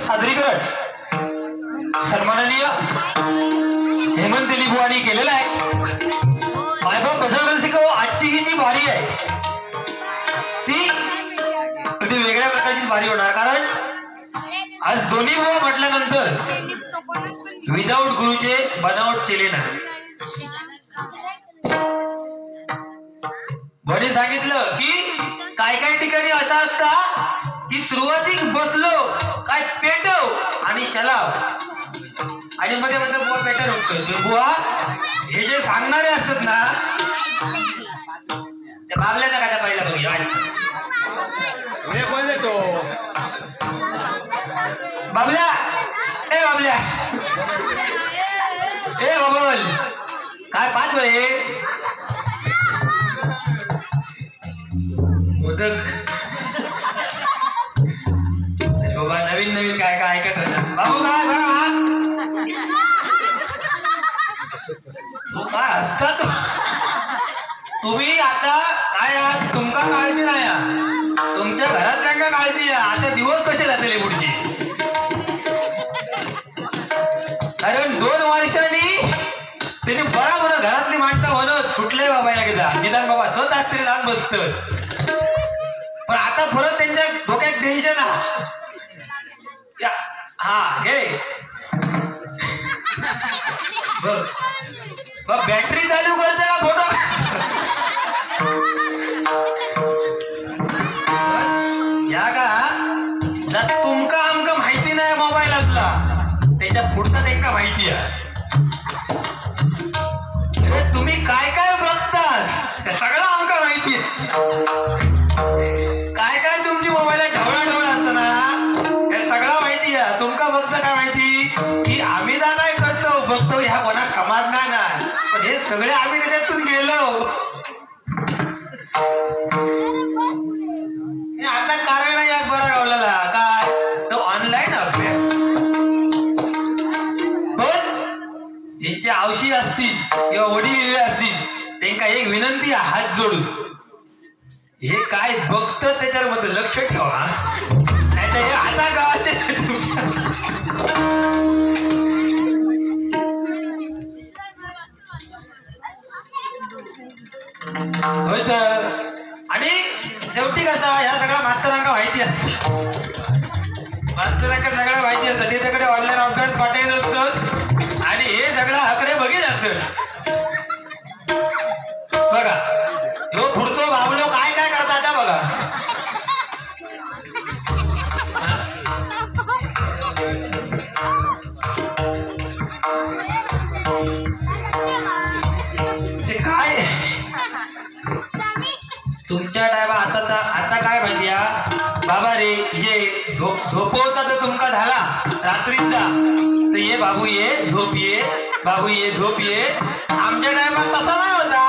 सादरीकरण सन्माननीय हेमंत दिलीपवाणी केलेला आहे. मायबाप बजरंग रसिक आजची ही जी वारी आहे ती अगदी वेगळ्या प्रकारची वारी होणार. कारण आज दोन्ही बुवा म्हटल्यानंतर विदाऊट गुरुचे बनावट चेले नाही. वडील सांगितलं की काय काय ठिकाणी असं असता की सुरुवातीक बसलो काय पेटव आणि शलाव आणि मध्ये मध्ये बुवा पेटर होतो. बुवा हे जे सांगणारे असतात ना त्या बाबल्याचा काय पहिला बघूया. कोण तो बाबल्या ए बाबल्या ए बाबल काय पाच वय मोदक बाबा नवीन नवीन काय काय ऐकत होता. बाबू काय बघा तू काय असता तो तुम्ही आता काय आहात तुमका काळजी नाही तुमच्या घरातल्यांना काळजी आहे. आता दिवस कसे जातले पुढचे. कारण 2 वर्षांनी त्यांनी बराबर घरातली माणसं म्हणत सुटले बाबा एकदा निदान बाबा स्वतः तरी जाऊन बसत. पण आता परत त्यांच्या डोक्यात टेन्शन हा घे बॅटरी चालू करते का फोटो या का तुमका आमका माहिती नाही मोबाईलातला त्याच्या पुढचा त्यांना माहिती आहे. तुम्ही काय काय बघतात सगळं आमका माहिती आहे. काय काय तुमची मोबाईलात ढवळाढवळ असतं ना हे सगळं माहिती आहे. तुमका बघतं काय माहिती की आम्ही ना काय करतो बघतो ह्या कोणा समजणार नाही पण हे सगळे आम्ही त्याच्यातून गेलो. आता कारण या बरं गावलेला काय तो ऑनलाईन अभ्यास. पण यांचे आवशी असतील किंवा वडील असतील त्यांना एक विनंती आहे हात जोडून हे काय बघतं त्याच्यावर मध्ये लक्ष ठेवा. नाही तर हे आता गावाचे होय तर. आणि शेवटी कसा ह्या सगळ्या मास्तरांना माहिती असत मास्तरांना सगळं माहिती असतं त्याच्याकडे ऑनलाईन अभ्यास पाठवत असत आणि हे सगळं आकडे बघित असत. बघा ह्यो पुढचो बाबलो काय काय करता बघा. काय तुमच्या टायमा आता काय माहिती बाबा रे ये झोपवता तर तुमका झाला रात्रीचा तर ये बाबू ये झोप ये बाबू ये झोप ये. आमच्या टायमात तसा नाही होता.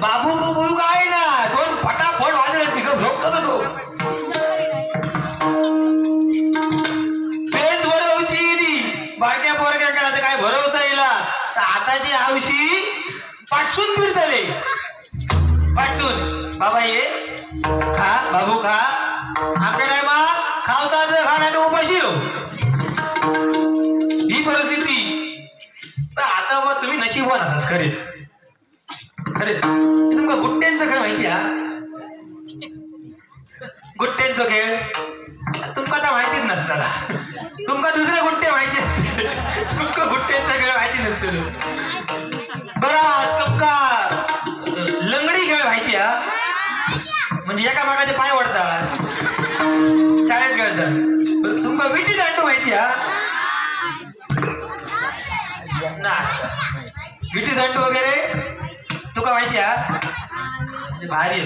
बाबू बोलू काय ना दोन फटाफट वाजले तिकडं झोपतो तो पेज भरवची बारक्या पोरक्या करायचं काय भरवता येईल. तर आताची आवशी पाठसून फिरतले पाठसून बाबा ये खा बाबू खा. आमच्या टायमा खावता खाण्याने उपाशी रो ही परिस्थिती. तर आता मग तुम्ही नशीबवान आहात खरेच खरेच. तुमका गुट्ट्यांचा खेळ माहिती गुट्ट्यांचा खेळ तुमका आता माहितीच नसताना तुमका दुसरे गुट्टे माहिती असते तुमका गुट्ट्यांचा खेळ माहिती नसतो. बरं तुमका लंगडी खेळ माहिती म्हणजे एका मागाचे पाय वडतात शाळेत खेळतात. तुमका विटी दांडू माहिती ना विटी दांडू वगैरे तुका माहिती भारी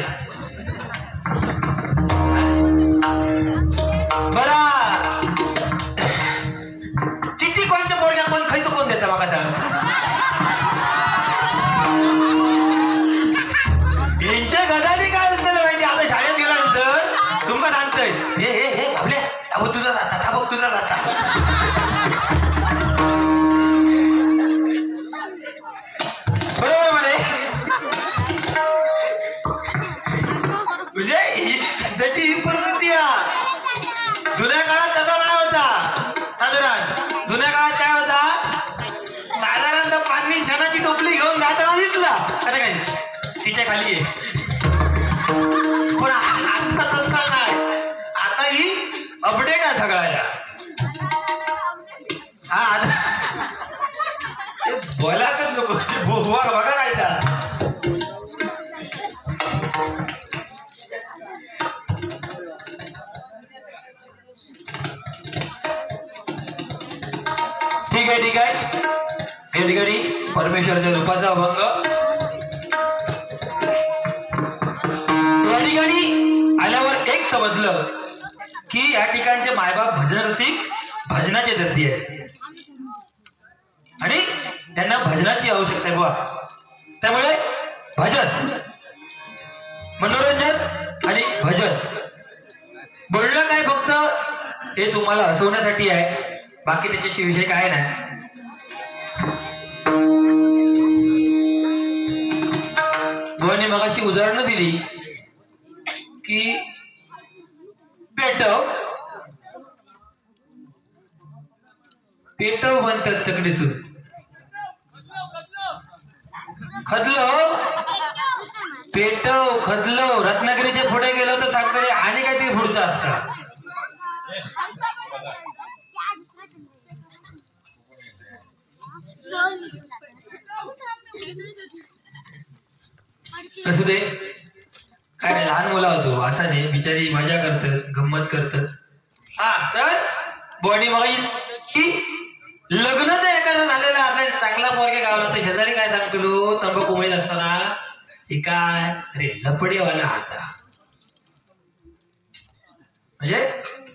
बरा. चिठ्ठी कोणच्या पोरग्या कोण खायचं कोण देता माका सांग. यांच्या गजाली काय असतं माहिती आता शाळेत गेल्यानंतर तुमका सांगतोय हे हे हे भावल्या थांबव तुझा जाता थांबव तुझा जाता. बरोबर म्हणे म्हणजे त्याची ही परिस्थिती जुन्या काळात खाली आहे. पण आता तसं नाही, आता ही अपडेट आहे सगळ्याला. हा आता बोलातच नको बघा काय त्या. ठीक आहे ठीक आहे. या ठिकाणी परमेश्वराच्या रूपाचा अभंग. या ठिकाणी आल्यावर एक समजलं की या ठिकाणचे मायबाप भजन रसिक, भजनाचे दर्दी आहेत आणि त्यांना भजनाची आवश्यकता आहे बघा. त्यामुळे भजन, मनोरंजन आणि भजन बोलणं काय फक्त हे तुम्हाला हसवण्यासाठी आहे, बाकी त्याच्याशी विषय काय नाही. भवानी मगाशी उदाहरणं दिली की पेटव पेटव म्हणतात तकडेसून, खदलो पेटव खदलो. रत्नागिरीच्या पुढे गेलो तर सांगतो आणि काहीतरी पुढचं असतं. असू दे काय, लहान मुला होतो असा नाही, बिचारी मजा करतात, गंमत करतात. हा तर बॉडी बघाई की लग्न तर एखादं झालेलं आता चांगला पोरगे गावला तर शेजारी काय सांगतो, तंबाखू उमेद असताना हे काय अरे लपडेवाला हाता. म्हणजे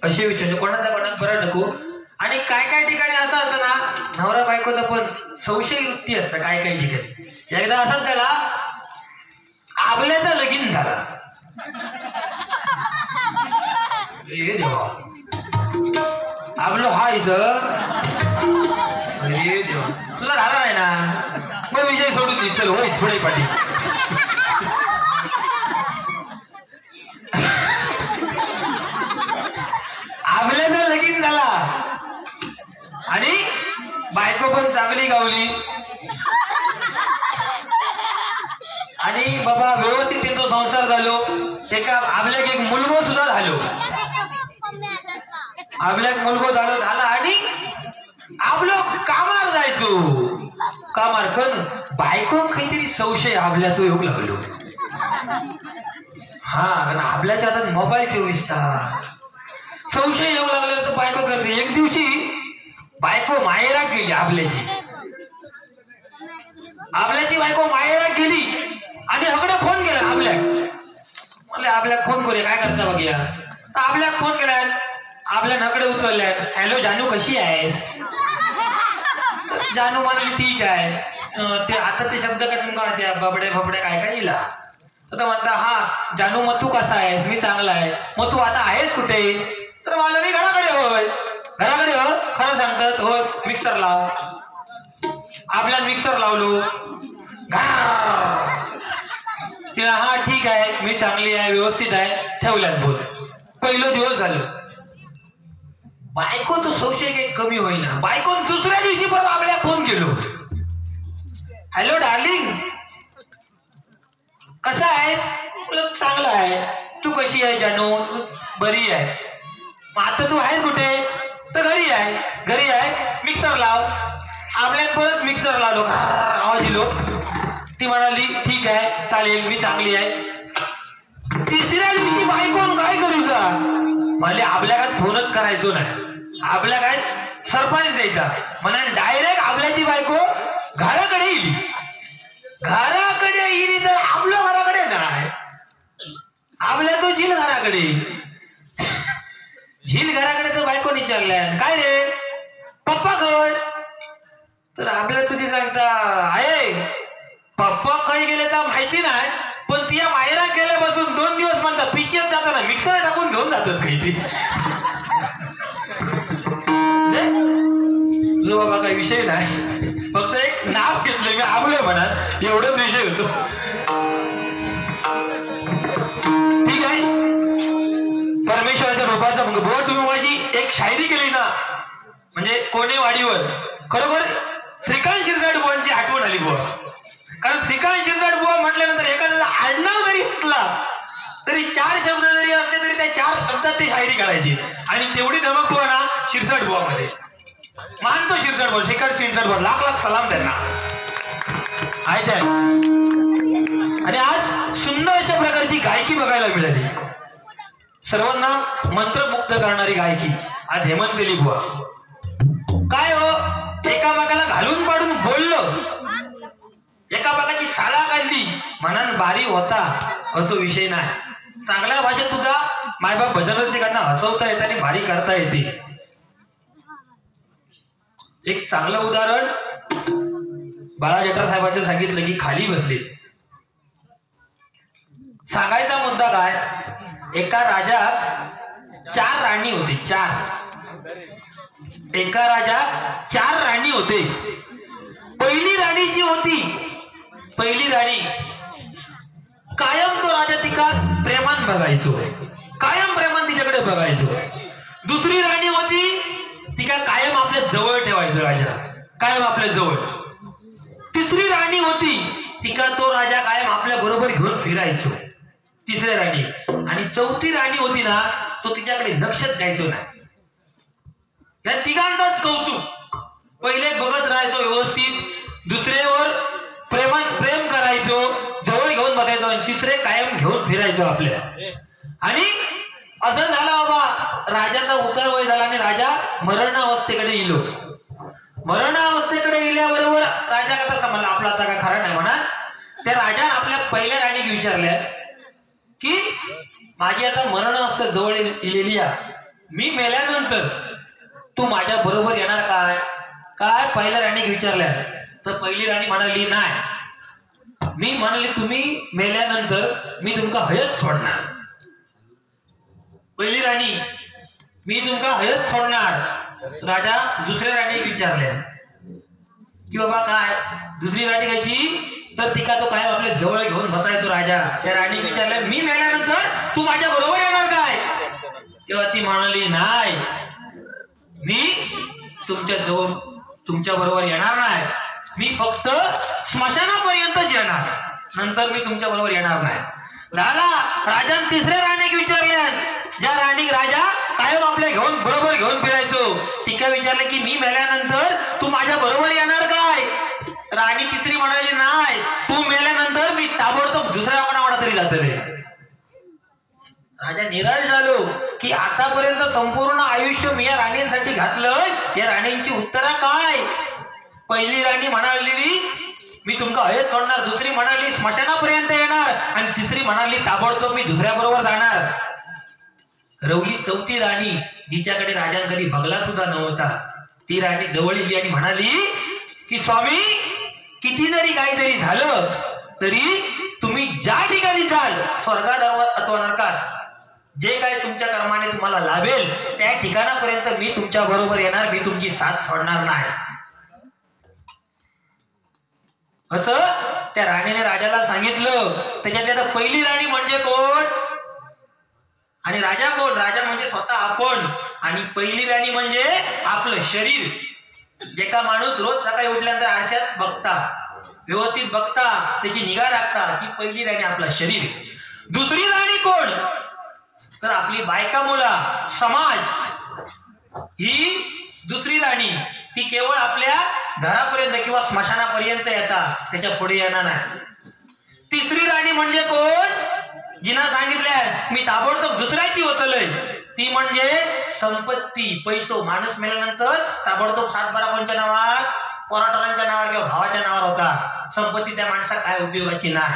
असे विचार कोणाचा बरं नको. आणि काय काय ठिकाणी असं असतं ना, नवरा बायकोचा पण संशय युक्ती असतं काय काय ठिकाणी. एकदा असंच त्याला आबल्याचा लगीन झाला. देवा आबलो हा इथं तुला राहणार आहे ना, मग विजय सोडून दे, चल होय थोडे पाठी. आबल्याचा लगीन झाला आणि बायको पण चांगली गावली आणि बाबा व्यवस्थित त्यांचा संसार झालो. एका आपल्याक एक मुलगो सुद्धा झालो, आपल्याक मुलगो झाला आणि आपलं कामार जायचो. कामार पण बायको काहीतरी संशय आपल्याचो येऊ लागलो. हा कारण आपल्याच्या हातात मोबाईल 24 तास. संशय येऊ लागला तर बायको करते. एक दिवशी बायको माहेरा गेली, आपल्याची बायको माहेरा गेली आणि हकडे फोन केला आपल्या. म्हणले आपल्या फोन करूया काय करता बघूया. तर आपल्या फोन केलाय, आपल्या नकडे उचलल्यात. हॅलो जानू कशी आहेस. जानू म्हणून ठीक आहे. ते आता ते शब्द काय बबडे फबडे काय काय दिला. तर म्हणता हा जानू मग तू कसा आहेस. मी चांगला आहे. मग तू आता आहेस कुठे. तर मला मी घराकडे. होय घराकडे हो. खरं सांगतात हो. मिक्सर लाव. आपल्याला मिक्सर लावलो. तिला हा ठीक आहे मी चांगली आहे व्यवस्थित आहे ठेवल्यात बोल. पहिलं दिवस झालं. बायको तो संशय काही कमी होईना. बायको दुसऱ्या दिवशी परत आपल्या फोन केलो. हॅलो डार्लिंग कसा आहे. चांगला आहे. तू कशी आहे जानू. बरी आहे. मग आता तू आहेस कुठे. तर घरी आहे. घरी आहे मिक्सर लाव. आपल्या परत मिक्सर लावलो. आवाज दिलो. ती म्हणाली ठीक आहे चालेल मी चांगली आहे. तिसऱ्या दिवशी बायकोन काय करूचा. मला आपल्या काय फोनच करायचो नाही. आपल्या काय सरपंच द्यायचा म्हणा. डायरेक्ट आपल्याची बायको घराकडे येईल. घराकडे येईल तर आपल्या घराकडे नाही. आपल्या तो झील घराकडे. झील घराकडे तर बायको विचारल्या काय रे पप्पा खय. तर आपल्या तुझी सांगता आहे पप्पा काही गेले तर माहिती नाही. पण ती मायरा गेल्यापासून 2 दिवस म्हणतात पिशेत जाताना मिक्सर टाकून घेऊन जातात काही. तुझं बाबा काही विषय नाही. फक्त एक नाव घेतलं मी आवलं म्हणत एवढंच विषय होतो. ठीक आहे. परमेश्वराच्या रूपाचा मग बुवा तुम्ही माझी एक शायरी केली ना म्हणजे कोणेवाडीवर खरोखर श्रीकांत शिरसाट बुवांची आठवण आली बुवा. कारण श्रीकांत शिरसाट बुवा म्हटल्यानंतर एखाद्याचा आडनाव जरी असला तरी 4 शब्द जरी असले तरी त्या 4 शब्दात ती शायरी करायची आणि तेवढी धमक बुवा ना शिरसाट बुवा मध्ये मानतो. शिरसाट बुवा, श्रीकांत शिरसाट बुवा, लाख लाख सलाम त्यांना आहे. आणि आज सुंदर अशा प्रकारची गायकी बघायला मिळाली. सर्वांना मंत्रमुग्ध करणारी गायकी आज हेमंत दिली बुवा. काय हो, एकामेकाला घालून पाडून बोललं, एकामेकाची साला काढली, मनान बारी होता असो विषय नाही. चांगल्या भाषेत सुद्धा मायबाप भजन रसिकांना हसवता येते आणि भारी करता येते. एक चांगलं उदाहरण बाळा जठार साहेबांनी सांगितलं की खाली बसले. सांगायचा मुद्दा काय, एका राजात 4 राणी होती. 4 एका राजात 4 राणी होते. पहिली राणी जी होती, पहिली राणी कायम तो राजा तिका प्रेमान बघायचो, कायम प्रेमान तिच्याकडे बघायचो. दुसरी राणी होती तिका कायम आपल्या जवळ ठेवायचो राजा, कायम आपल्या जवळ. तिसरी राणी होती तिका तो राजा कायम आपल्या बरोबर घेऊन फिरायचो, तिसरी राणी. आणि चौथी राणी होती ना, तो तिच्याकडे लक्षच द्यायचो नाही. या तिघांचाच कौतुक. पहिले बघत राहायचो व्यवस्थित, दुसऱ्यावर प्रेम करायचो, जवळ घेऊन बसायचो, आणि तिसरे कायम घेऊन फिरायचो आपल्या. आणि असं झालं बाबा, राजाचा उतार वय झाला आणि राजा मरणावस्थेकडे इलो. मरणावस्थेकडे इल्याबरोबर राजा कसा समजला आपला आता काय खरा नाही म्हणा. त्या राजा आपल्या पहिल्या राणीक विचारल्या की माझी आता मरणावस्था जवळ इलेली आहे, मी मेल्यानंतर तू माझ्या बरोबर येणार काय? काय पहिल्या राणीक विचारल्या तर पहिली राणी म्हणाली नाही. मी म्हणाली तुम्ही मेल्यानंतर मी तुमका हयत सोडणार. पहिली राणी, मी तुमका हयत सोडणार. राजा दुसऱ्या राणी विचारल्या की बाबा काय? दुसरी राणी घ्यायची तर तिका तो काय आपल्या जवळ घेऊन बसायचो राजा. त्या राणी विचारल्या मी मेल्यानंतर तू माझ्या बरोबर येणार काय? तेव्हा ती म्हणाली नाही, मी तुमच्या बरोबर येणार नाही, मी फक्त स्मशानापर्यंतच येणार, नंतर मी तुमच्या बरोबर येणार नाही. झाला. राजाने तिसऱ्या राणीक विचारल्या, ज्या राणी राजा कायम आपल्या बरोबर घेऊन फिरायचो, तिका विचारलं की मी मेल्यानंतर तू माझ्या बरोबर येणार काय? राणी तिसरी म्हणाली नाही, तू मेल्यानंतर मी ताबडतोब दुसऱ्या कोणाकडे तरी जातले. राजा निराश झालो की आतापर्यंत संपूर्ण आयुष्य मी या राणींसाठी घातलं, या राणींची उत्तरा काय? पहिली राणी म्हणाली मी तुमका हयत सोडणार, दुसरी म्हणाली स्मशानापर्यंत येणार, आणि तिसरी म्हणाली ताबडतोब मी दुसऱ्या बरोबर जाणार. रवली चौथी राणी, जिच्याकडे राजांकडे बगला सुद्धा नव्हता, ती राणी जवळ इली आणि म्हणाली की स्वामी, किती जरी काही जरी झालं तरी तुम्ही ज्या ठिकाणी जाल, स्वर्गात अथवा नरकात, जे काय तुमच्या कर्माने तुम्हाला लाभेल त्या ठिकाणापर्यंत मी तुमच्या बरोबर येणार, मी तुमची साथ सोडणार नाही. असं त्या राणीने राजाला सांगितलं. त्याच्यात पहिली राणी म्हणजे कोण आणि राजा कोण? राजा म्हणजे स्वतः आपण, आणि पहिली राणी म्हणजे आपलं शरीर. जे का माणूस रोज सकाळी उठल्यानंतर आरशात बघता, व्यवस्थित बघता, त्याची निगा राखता, ती पहिली राणी आपलं शरीर. दुसरी राणी कोण तर आपली बायका मुला, समाज, ही दुसरी राणी. ती केवळ आपल्या घरापर्यंत किंवा स्मशानापर्यंत येतात, त्याच्या पुढे येणार नाही. तिसरी राणी म्हणजे कोण? जिना सांगितल्या मी ताबडतोब दुसऱ्याची होतलय, ती म्हणजे संपत्ती, पैसो. माणूस मेल्यानंतर ताबडतोब 7-12 कोणच्या नावावर, पोराटोरांच्या नावावर किंवा भावाच्या नावावर होता. संपत्ती त्या माणसात काय उपयोगाची नाही.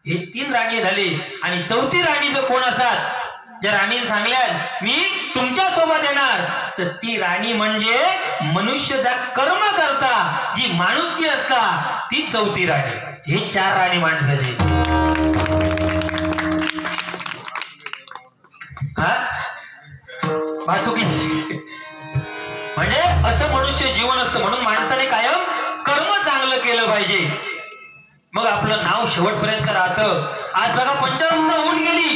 हे 3 राणी झाली. आणि चौथी राणी जर कोण असतात, ज्या राणीने सांगल्या मी तुमच्या सोबत येणार, तर ती राणी म्हणजे मनुष्य ज्या कर्म करता, जी माणुसकी असता, ती चौथी राणी. हे 4 राणी माणसाची. म्हणजे असं मनुष्य जीवन असतं. म्हणून माणसाने कायम कर्म चांगलं केलं पाहिजे, मग आपलं नाव शेवटपर्यंत राहतं. आज बघा 55 ऊन गेली,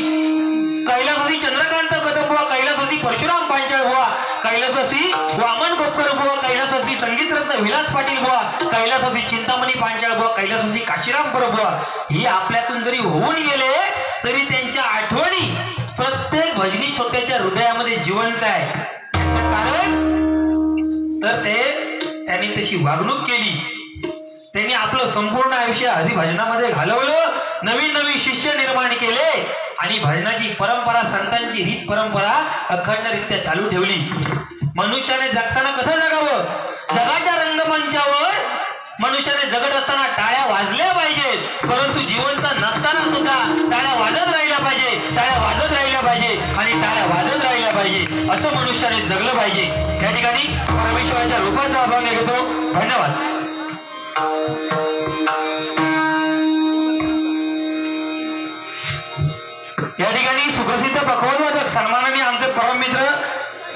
कैलासवासी चंद्रकांत कदम, कैलासवासी परशुराम पांचाळ बुवा, कैलासवासी वामन कोपकर बुवा, कैलासवासी संगीतरत्न विलास पाटील बुवा, कैलासवासी चिंतामणी पांचाळ बुवा, कैलासवासी काशीराम बुवा, ही आपल्यातून जरी होऊन गेले तरी त्यांच्या आठवणी प्रत्येक भजनी श्रोत्याच्या हृदयामध्ये जिवंत आहे. कारण तर त्यांनी तशी वागणूक केली, त्यांनी आपलं संपूर्ण आयुष्य हरिभजनामध्ये घालवलं, नवीन नवीन शिष्य निर्माण केले आणि भजनाची परंपरा, संतांची रीत परंपरा अखंडरित्या चालू ठेवली. मनुष्याने जगताना कसं जगावं? जगाच्या रंगमंचावर मनुष्याने जगत असताना टाळ्या वाजल्या पाहिजेत, परंतु जिवंत नसताना सुद्धा टाळ्या वाजत राहिल्या पाहिजे, टाळ्या वाजत राहिल्या पाहिजे आणि टाळ्या वाजत राहिल्या पाहिजे, असं मनुष्याने जगलं पाहिजे. त्या ठिकाणी परमेश्वराच्या रूपाचा अभंग घेतो. धन्यवाद. या ठिकाणी सुप्रसिद्ध पखवाजवादक सन्माननीय आमचे परममित्र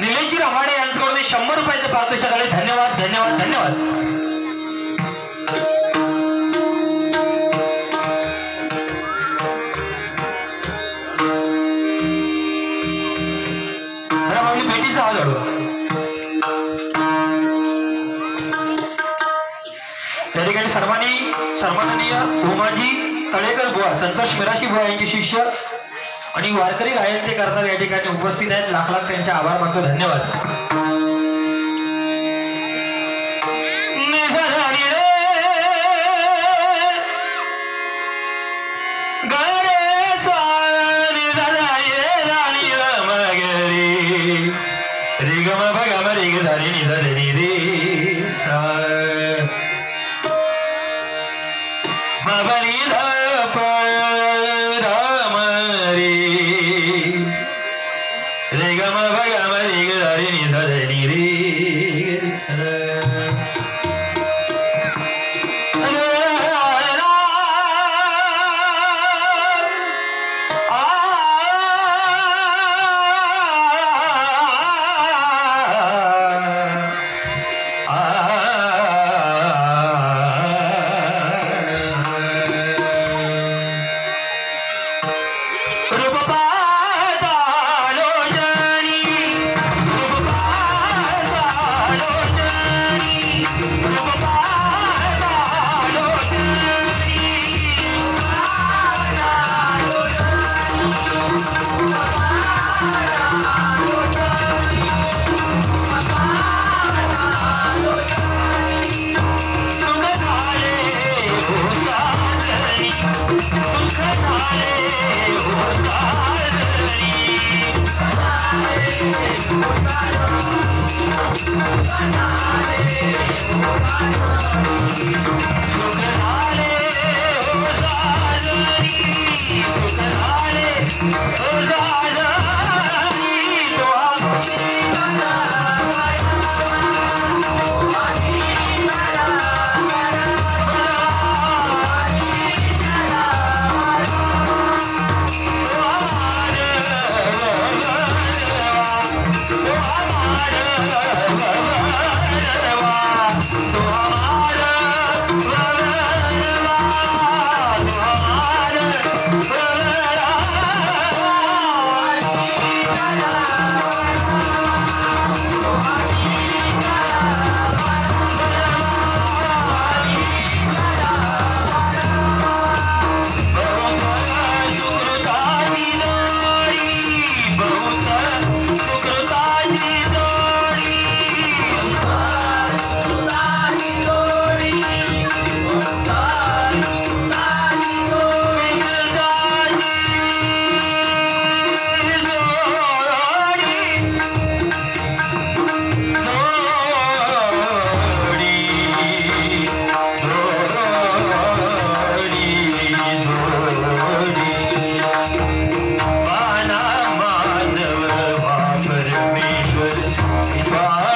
निलेशजी रमाडे यांच्याकडून 100 रुपयाचे पारितोषिक आले. धन्यवाद धन्यवाद धन्यवाद. भेटीचा आवाज वाढवा. या ठिकाणी सन्माननीय उमाजी तळेकर बुवा, संतोष मिराशी बुवा यांचे शिष्य आणि वारकरी गायन ते करतात या ठिकाणी उपस्थित आहेत. लाख लाख त्यांचे आभार मानतो. धन्यवाद. परमेश्वर